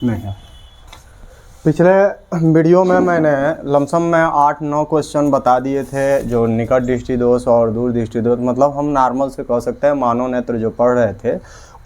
नहीं। पिछले वीडियो में मैंने लमसम में 8-9 क्वेश्चन बता दिए थे, जो निकट दृष्टि दोष और दूर दृष्टि दोष, मतलब हम नॉर्मल से कह सकते हैं मानव नेत्र जो पढ़ रहे थे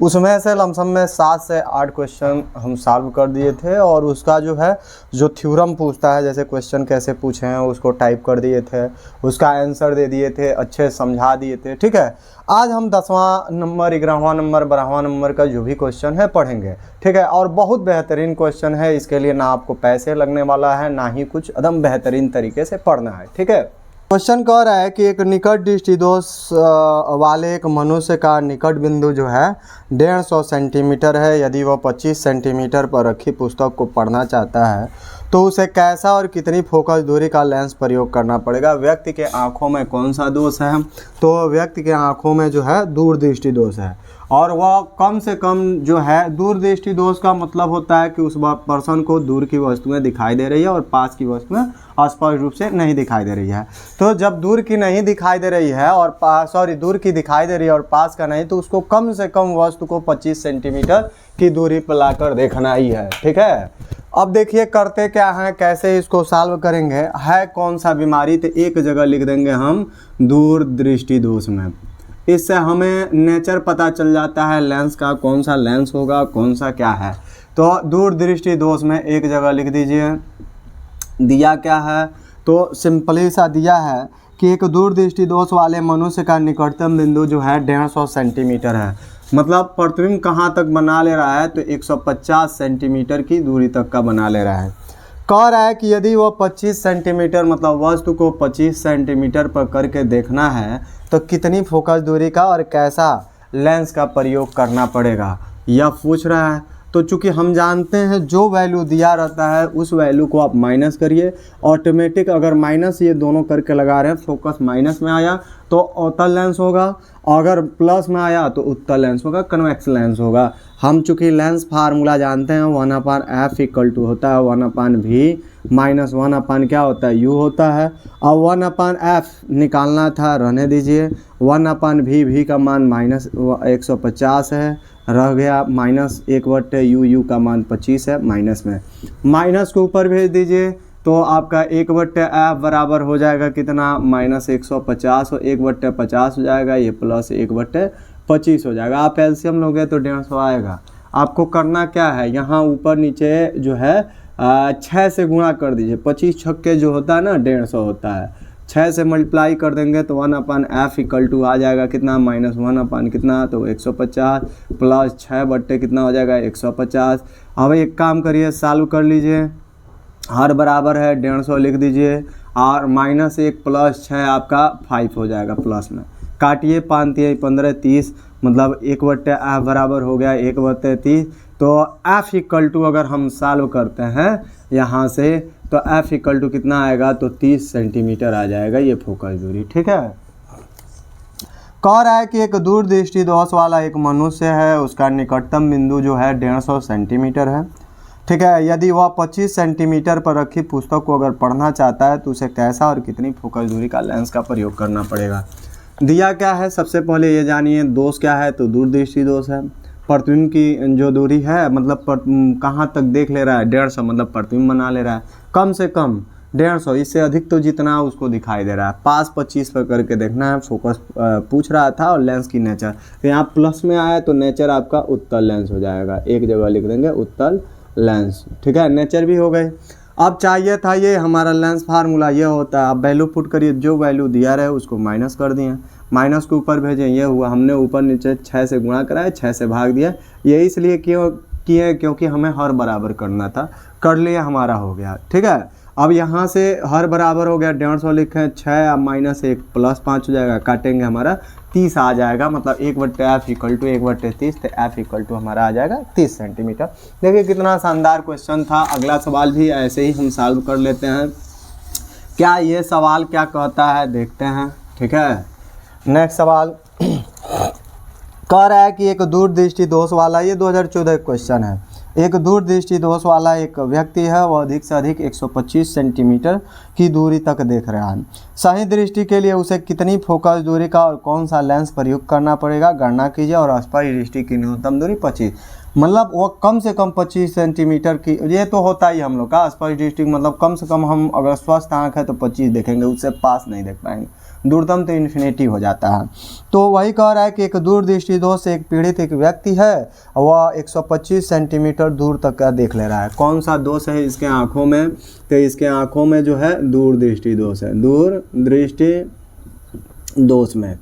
उसमें से लमसम में 7 से 8 क्वेश्चन हम सॉल्व कर दिए थे। और उसका जो है जो थ्योरम पूछता है, जैसे क्वेश्चन कैसे पूछे हैं उसको टाइप कर दिए थे, उसका आंसर दे दिए थे, अच्छे समझा दिए थे। ठीक है, आज हम 10वां नंबर, 11वां नंबर, 12वां नंबर का जो भी क्वेश्चन है पढ़ेंगे। ठीक है, और बहुत बेहतरीन क्वेश्चन है, इसके लिए ना आपको पैसे लगने वाला है ना ही कुछ, एकदम बेहतरीन तरीके से पढ़ना है। ठीक है, क्वेश्चन कह रहा है कि एक निकट दृष्टि दोष वाले एक मनुष्य का निकट बिंदु जो है 150 सेंटीमीटर है। यदि वह 25 सेंटीमीटर पर रखी पुस्तक को पढ़ना चाहता है तो उसे कैसा और कितनी फोकस दूरी का लेंस प्रयोग करना पड़ेगा। व्यक्ति के आँखों में कौन सा दोष है? तो व्यक्ति के आँखों में जो है दूर दृष्टि दोष है, और वह कम से कम जो है, दूर दृष्टि दोष का मतलब होता है कि उस पर्सन को दूर की वस्तुएं दिखाई दे रही है और पास की वस्तुएं स्पष्ट रूप से नहीं दिखाई दे रही है। तो जब दूर की नहीं दिखाई दे रही है और दूर की दिखाई दे रही है और पास का नहीं, तो उसको कम से कम वस्तु को 25 सेंटीमीटर की दूरी पर लाकर देखना ही है। ठीक है, अब देखिए करते क्या हैं, कैसे इसको सॉल्व करेंगे। है कौन सा बीमारी, तो एक जगह लिख देंगे हम दूर दृष्टि दोष में। इससे हमें नेचर पता चल जाता है लेंस का, कौन सा लेंस होगा, कौन सा क्या है। तो दूर दृष्टि दोष में एक जगह लिख दीजिए। दिया क्या है, तो सिंपली सा दिया है कि एक दूर दृष्टि दोष वाले मनुष्य का निकटतम बिंदु जो है 150 सेंटीमीटर है। मतलब प्रतिबिंब कहाँ तक बना ले रहा है, तो 150 सेंटीमीटर की दूरी तक का बना ले रहा है। कह रहा है कि यदि वो 25 सेंटीमीटर, मतलब वस्तु को 25 सेंटीमीटर पर करके देखना है तो कितनी फोकस दूरी का और कैसा लेंस का प्रयोग करना पड़ेगा, यह पूछ रहा है। तो चूंकि हम जानते हैं जो वैल्यू दिया रहता है उस वैल्यू को आप माइनस करिए, ऑटोमेटिक। अगर माइनस ये दोनों करके लगा रहे हैं, फोकस माइनस में आया तो अवतल लेंस होगा, अगर प्लस में आया तो उत्तल लेंस होगा, कन्वेक्स लेंस होगा। हम चूंकि लेंस फार्मूला जानते हैं, 1/f इक्वल टू होता है 1/v माइनस 1/ क्या होता है, u होता है। अब 1/f निकालना था, रहने दीजिए। 1/v का मान माइनस 150 है, रह गया माइनस 1/u, u का मान 25 है, माइनस में माइनस को ऊपर भेज दीजिए तो आपका 1/f बराबर हो जाएगा कितना, माइनस 150, और 1/50 हो जाएगा, ये प्लस 1/25 हो जाएगा। आप एलसीएम लोगे तो 150 आएगा। आपको करना क्या है, यहाँ ऊपर नीचे जो है 6 से गुणा कर दीजिए। 25 छक्के जो होता है ना 150 होता है, 6 से मल्टीप्लाई कर देंगे तो 1/f इक्वल टू आ जाएगा कितना, माइनस 1/ कितना, तो 150 प्लस 6 कितना हो जाएगा 150। अब एक काम करिए, सॉल्व कर लीजिए। हर बराबर है 150 लिख दीजिए, और माइनस 1 प्लस 6 आपका 5 हो जाएगा प्लस में। काटिए, 5×3 15, 30, मतलब 1/f बराबर हो गया 1/30। तो f इक्वल टू अगर हम सॉल्व करते हैं यहाँ से, तो f इक्वल टू कितना आएगा, तो 30 सेंटीमीटर आ जाएगा ये फोकस दूरी। ठीक है, कह रहा है कि एक दूर दृष्टि दोष वाला एक मनुष्य है, उसका निकटतम बिंदु जो है 150 सेंटीमीटर है। ठीक है, यदि वह 25 सेंटीमीटर पर रखी पुस्तक को अगर पढ़ना चाहता है तो उसे कैसा और कितनी फोकस दूरी का लेंस का प्रयोग करना पड़ेगा। दिया क्या है, सबसे पहले ये जानिए दोष क्या है, तो दूर दृष्टि दोष है। प्रतिबिंब की जो दूरी है, मतलब कहाँ तक देख ले रहा है, 150, मतलब प्रतिबिंब बना ले रहा है कम से कम 150, इससे अधिक तो जितना उसको दिखाई दे रहा है। पास 25 पर करके देखना है, फोकस पूछ रहा था, और लेंस की नेचर, तो यहाँ प्लस में आया तो नेचर आपका उत्तल लेंस हो जाएगा। एक जगह लिख देंगे उत्तल लेंस। ठीक है, नेचर भी हो गए। अब चाहिए था ये हमारा लेंस फार्मूला, ये होता है। अब वैल्यू पुट करिए, जो वैल्यू दिया रहे उसको माइनस कर दिए, माइनस को ऊपर भेजें, ये हुआ। हमने ऊपर नीचे 6 से गुणा कराया, 6 से भाग दिया। ये इसलिए क्यों किए, क्योंकि हमें हर बराबर करना था, कर लिया, हमारा हो गया। ठीक है, अब यहाँ से हर बराबर हो गया, 150 लिखें, 6 अब माइनस 1 प्लस 5 हो जाएगा, काटेंगे हमारा 30 आ जाएगा, मतलब 1/f इक्वल टू 1/30, तो f इक्वल टू हमारा आ जाएगा 30 सेंटीमीटर। देखिए कितना शानदार क्वेश्चन था। अगला सवाल भी ऐसे ही हम सॉल्व कर लेते हैं। क्या ये सवाल क्या कहता है देखते हैं। ठीक है, नेक्स्ट सवाल कह रहा है कि एक दूर दृष्टि दोष वाला, ये 2014 क्वेश्चन है। एक दूर दृष्टि दोष वाला एक व्यक्ति है, वह अधिक से अधिक 125 सेंटीमीटर की दूरी तक देख रहा है। सही दृष्टि के लिए उसे कितनी फोकस दूरी का और कौन सा लेंस प्रयुक्त करना पड़ेगा, गणना कीजिए। और स्पष्ट दृष्टि की न्यूनतम दूरी 25। मतलब वो कम से कम 25 सेंटीमीटर की, ये तो होता ही हम लोग का स्पर्श दृष्टि, मतलब कम से कम हम अगर स्वस्थ आँख है तो 25 देखेंगे, उससे पास नहीं देख पाएंगे, दूरतम तो इन्फिनिटी हो जाता है। तो वही कह रहा है कि एक दूरदृष्टि दोष से एक पीड़ित एक व्यक्ति है, वह 125 सेंटीमीटर दूर तक का देख ले रहा है। कौन सा दोष है इसके आँखों में? तो इसके आँखों में जो है दूरदृष्टि दोष है, दूरदृष्टि दोष में,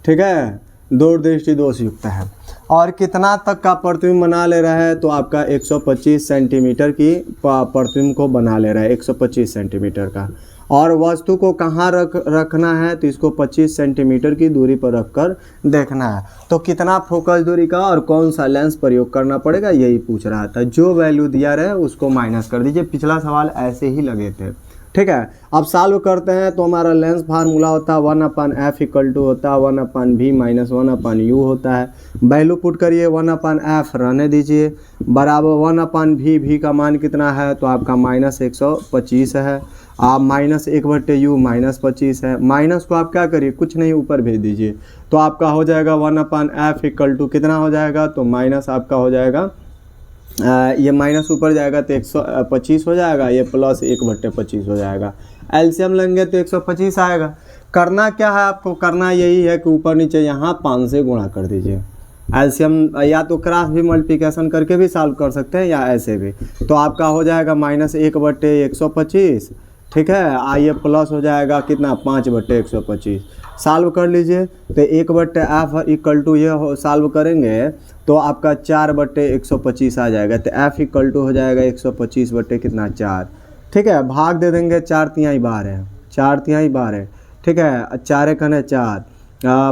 ठीक है, दूरदृष्टि दोष युक्त है। और कितना तक का प्रतिबिंब बना ले रहा है? तो आपका 125 सेंटीमीटर की प्रतिबिंब को बना ले रहा है, 125 सेंटीमीटर का। और वस्तु को कहाँ रखना है? तो इसको 25 सेंटीमीटर की दूरी पर रखकर देखना है। तो कितना फोकस दूरी का और कौन सा लेंस प्रयोग करना पड़ेगा, यही पूछ रहा था। जो वैल्यू दिया रहे उसको माइनस कर दीजिए। पिछला सवाल ऐसे ही लगे थे, ठीक है। अब सॉल्व करते हैं तो हमारा लेंस फार्मूला होता है 1/f इक्वल टू होता है 1/v माइनस 1/u होता है। वैल्यू पुट करिए, 1/f रहने दीजिए, बराबर 1/v, v का मान कितना है? तो आपका -125 है। आप -1/u -25 है। माइनस को आप क्या करिए, कुछ नहीं, ऊपर भेज दीजिए, तो आपका हो जाएगा 1/f इक्वल टू कितना हो जाएगा? तो माइनस आपका हो जाएगा, ये माइनस ऊपर जाएगा तो 125 हो जाएगा, ये प्लस 1/25 हो जाएगा। एलसीएम लेंगे तो 125 आएगा। करना क्या है आपको? करना यही है कि ऊपर नीचे यहाँ 5 से गुणा कर दीजिए। एलसीएम या तो क्रॉस भी मल्टीप्लिकेशन करके भी सॉल्व कर सकते हैं या ऐसे भी। तो आपका हो जाएगा -1/125, ठीक है। आइए प्लस हो जाएगा कितना? 5/125। सॉल्व कर लीजिए तो 1/f इक्वल टू ये सॉल्व करेंगे तो आपका 4/125 आ जाएगा। तो f इक्वल टू हो जाएगा 125 बटे कितना? 4, ठीक है। भाग दे देंगे, 4×3 12 है, 4×3 12 है, ठीक है। 4 कने 4,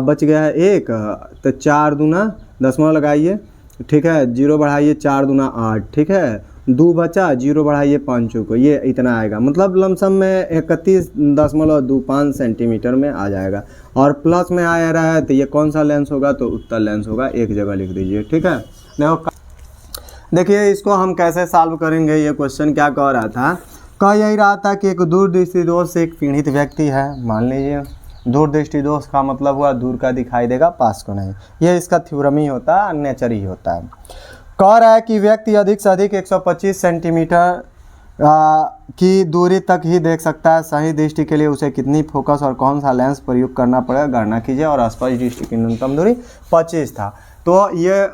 बच गया है 1, तो 4 दूना दशमलव लगाइए, ठीक है, 0 बढ़ाइए, 4 दूना 8, ठीक है। 2 बचा, 0 बढ़ाइए 5 को, ये इतना आएगा। मतलब लमसम में 31.25 सेंटीमीटर में आ जाएगा। और प्लस में आ रहा है तो ये कौन सा लेंस होगा? तो उत्तल लेंस होगा, एक जगह लिख दीजिए, ठीक है। देखिए इसको हम कैसे सॉल्व करेंगे। ये क्वेश्चन क्या कह रहा था? कह यही रहा था कि एक दूरदृष्टि दोष से एक पीड़ित व्यक्ति है, मान लीजिए। दूरदृष्टि दोष का मतलब हुआ दूर का दिखाई देगा, पास को नहीं। ये इसका थ्योरम ही होता है, नेचर ही होता है। कह रहा है कि व्यक्ति अधिक से अधिक 125 सेंटीमीटर की दूरी तक ही देख सकता है। सही दृष्टि के लिए उसे कितनी फोकस और कौन सा लेंस प्रयोग करना पड़ेगा, गणना कीजिए। और स्पर्श दृष्टि की न्यूनतम दूरी 25 था, तो ये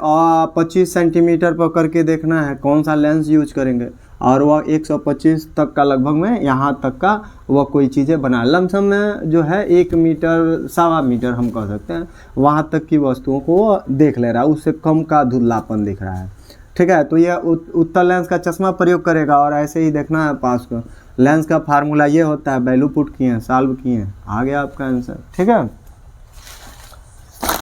25 सेंटीमीटर पर करके देखना है कौन सा लेंस यूज करेंगे। और वह 125 तक का लगभग में, यहाँ तक का वह कोई चीज़ें बना, लमसम में जो है 1 मीटर 1.25 मीटर हम कह सकते हैं, वहाँ तक की वस्तुओं को देख ले रहा है। उससे कम का धुंधलापन दिख रहा है, ठीक है। तो यह उत्तल लेंस का चश्मा प्रयोग करेगा और ऐसे ही देखना है पास को। लेंस का फार्मूला ये होता है, वैल्यू पुट किए हैं, सॉल्व किए हैं, आ गया आपका आंसर, ठीक है।